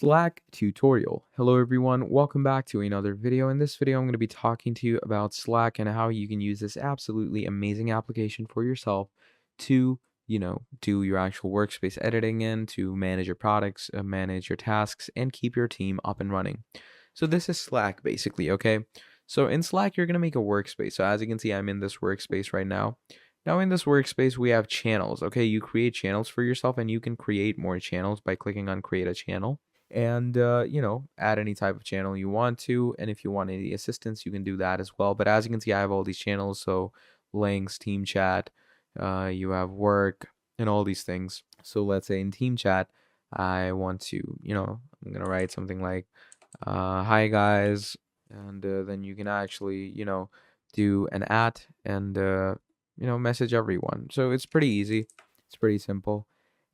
Slack tutorial. Hello everyone, welcome back to another video. In this video, I'm going to be talking to you about Slack and how you can use this absolutely amazing application for yourself to, do your actual workspace editing in, to manage your products, manage your tasks, and keep your team up and running. So this is Slack basically, okay? So in Slack, you're going to make a workspace. So as you can see, I'm in this workspace right now. Now in this workspace, we have channels, okay? You create channels for yourself and you can create more channels by clicking on create a channel and add any type of channel you want to, and if you want any assistance you can do that as well. But as you can see, I have all these channels, so links, team chat, you have work and all these things. So let's say in team chat I want to, I'm gonna write something like hi guys, and then you can actually do an at and message everyone. So it's pretty easy, it's pretty simple,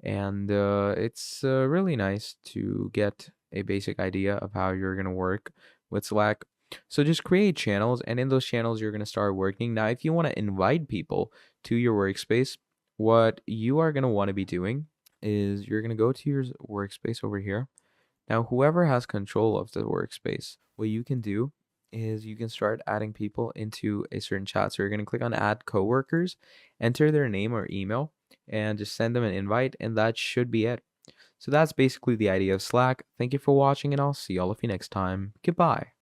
and it's really nice to get a basic idea of how you're going to work with Slack. So just create channels, and in those channels you're going to start working. Now if you want to invite people to your workspace, what you are going to want to be doing is you're going to go to your workspace over here. Now whoever has control of the workspace, what you can do is you can start adding people into a certain chat. So you're going to click on add coworkers, enter their name or email, and just send them an invite, and that should be it. So that's basically the idea of Slack. Thank you for watching, and I'll see all of you next time. Goodbye.